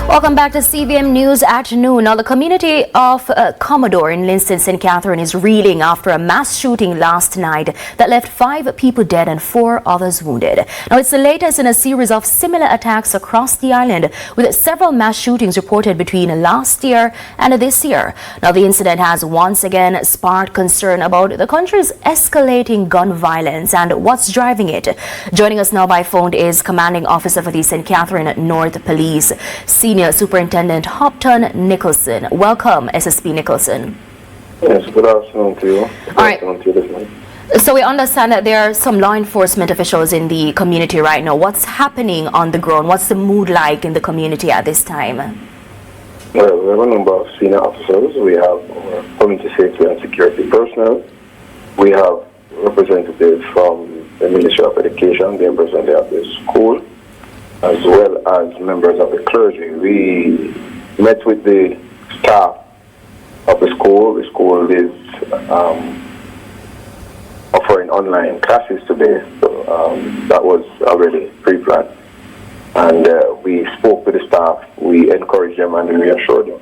Welcome back to CVM News at noon. Now, the community of Commodore in Linstead, St. Catherine is reeling after a mass shooting last night that left 5 people dead and 4 others wounded. Now, it's the latest in a series of similar attacks across the island, with several mass shootings reported between last year and this year. Now, the incident has once again sparked concern about the country's escalating gun violence and what's driving it. Joining us now by phone is Commanding Officer for the St. Catherine North Police, Senior Superintendent Hopton Nicholson. Welcome, SSP Nicholson. Yes, good afternoon to you. All right. So we understand that there are some law enforcement officials in the community right now. What's happening on the ground? What's the mood like in the community at this time? Well, we have a number of senior officers. We have community safety and security personnel. We have representatives from the Ministry of Education, the representative of the school, as well as members of the clergy. We met with the staff of the school. The school is offering online classes today, so that was already pre-planned. And we spoke with the staff, we encouraged them and we reassured them.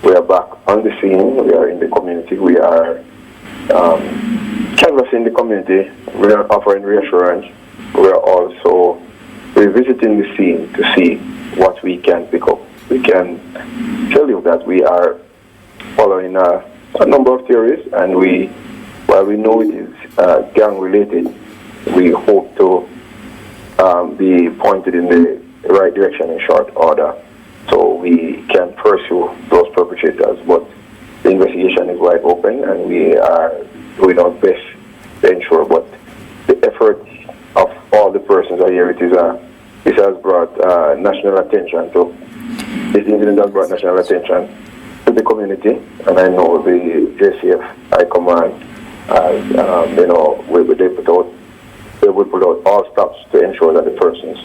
We are back on the scene, we are in the community, we are canvassing the community, we are offering reassurance, we are also revisiting the scene to see what we can pick up. We can tell you that we are following a number of theories, and while we know it is gang related, we hope to be pointed in the right direction in short order so we can pursue those perpetrators. But the investigation is wide open and we are doing our best to ensure, but the effort of all the persons are here. This has brought national attention to, this incident has brought national attention to the community, and I know the JCF High Command, they will put out all stops to ensure that the persons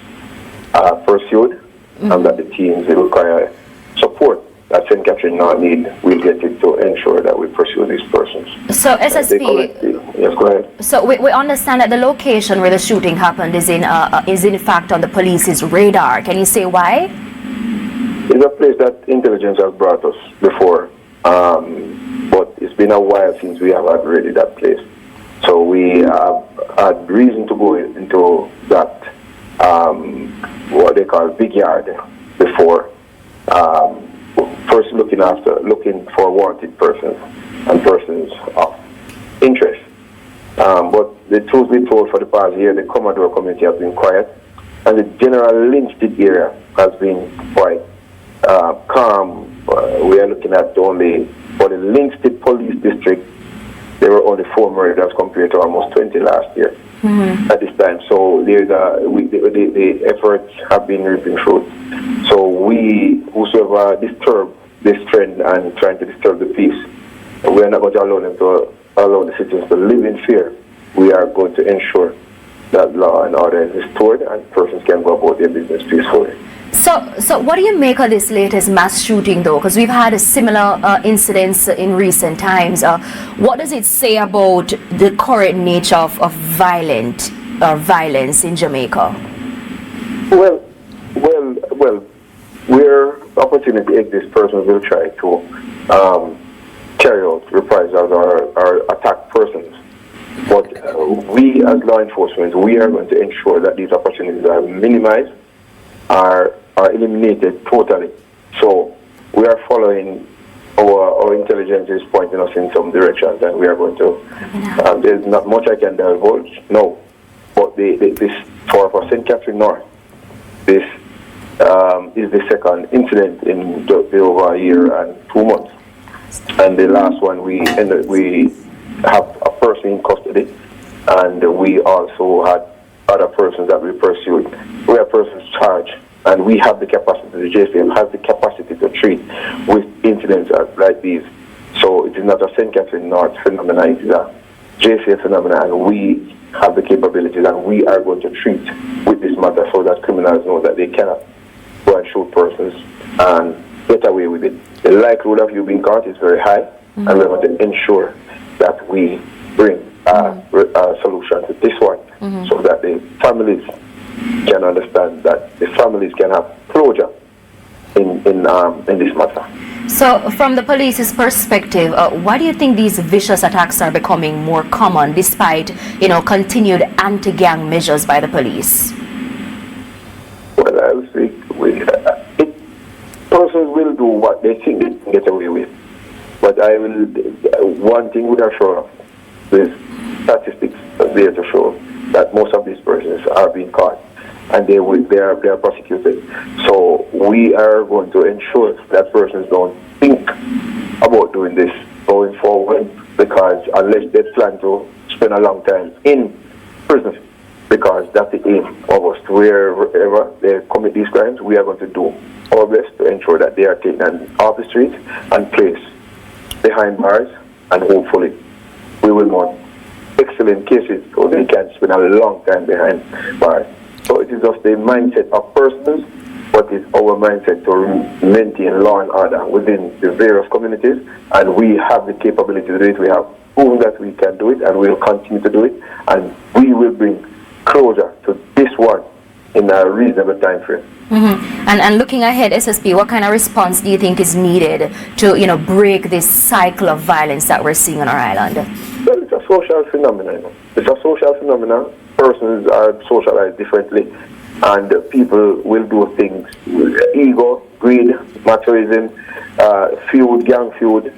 are pursued and that the teams that require support that St. Catherine now need, we get it to ensure that we pursue these persons. So SSP, yes, go ahead. So we understand that the location where the shooting happened is in fact on the police's radar. Can you say why? It's a place that intelligence has brought us before, but it's been a while since we have had really that place. So we have had reason to go into that, what they call big yard before. First looking for wanted persons and persons of interest. But the truth be told, for the past year, the Commodore community has been quiet, and the general Linstead area has been quite calm. We are looking at only, for the Linstead Police District, there were only 4 murders compared to almost 20 last year at this time. So the efforts have been reaping fruit. So whosoever disturb this trend and trying to disturb the peace, we are not going to allow the citizens to live in fear. We are going to ensure that law and order is restored and persons can go about their business peacefully. So what do you make of this latest mass shooting, though? Because we've had a similar incidents in recent times. What does it say about the current nature of violence in Jamaica? Well, where opportunity exists, persons will try to carry out reprisals or attack persons. But we as law enforcement, we are going to ensure that these opportunities are minimized, are eliminated totally. So we are following our intelligence is pointing us in some directions, and we are going to, there's not much I can divulge, no. But this for St. Catherine North, this is the second incident in over a year and 2 months. And the last one, we have a person in custody, and we also had other persons that we pursued. We have persons charged, and we have the capacity, the JCM has the capacity to treat with incidents like these. So it is not a St. Catherine North phenomenon, it is a JCM phenomenon, and we have the capabilities, and we are going to treat with this matter so that criminals know that they cannot go and shoot persons and get away with it. The likelihood of you being caught is very high, and we're going to ensure that we bring a solution to this one so that the families can understand, that the families can have closure in this matter. So, from the police's perspective, why do you think these vicious attacks are becoming more common despite, continued anti-gang measures by the police? Well, I would say persons will do what they think they can get away with. But one thing we are sure of, there's statistics there to show that most of these persons are being caught and they are prosecuted. So we are going to ensure that persons don't think about doing this going forward, because unless they plan to spend a long time in prison, because that's the aim of us. Wherever they commit these crimes, we are going to do our best to ensure that they are taken off the street and placed behind bars, and hopefully we will want excellent cases so they can spend a long time behind bars. So it is just the mindset of persons, but it's our mindset to maintain law and order within the various communities, and we have the capability to do it. We have proven that we can do it, and we will continue to do it, and we will bring closure to this one in a reasonable time frame. Mm-hmm. And looking ahead, SSP, what kind of response do you think is needed to break this cycle of violence that we're seeing on our island? Well, it's a social phenomenon. It's a social phenomenon. Persons are socialized differently, and people will do things with ego, greed, machoism, feud, gang feud,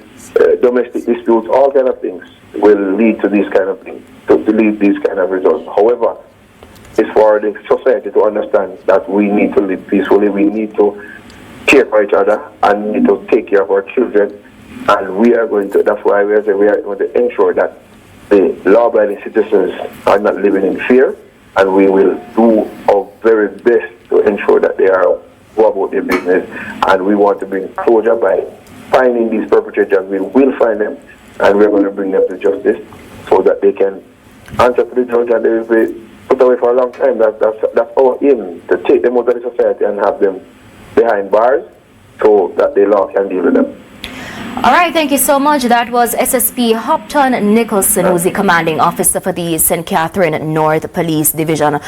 domestic disputes, all kind of things will lead to these kind of things, to lead these kind of results. However, it's for the society to understand that we need to live peacefully, we need to care for each other, and need to take care of our children, and we are going to, that's why we are going to ensure that the law-abiding citizens are not living in fear, and we will do our very best to ensure that they are go about their business, and we want to bring closure by finding these perpetrators. We will find them, and we're going to bring them to justice so that they can answer to the judge and they will be put away for a long time. That's our aim, to take them out of the society and have them behind bars so that the law can deal with them. All right, thank you so much. That was SSP Hopton Nicholson, who's the commanding officer for the St. Catherine North Police Division.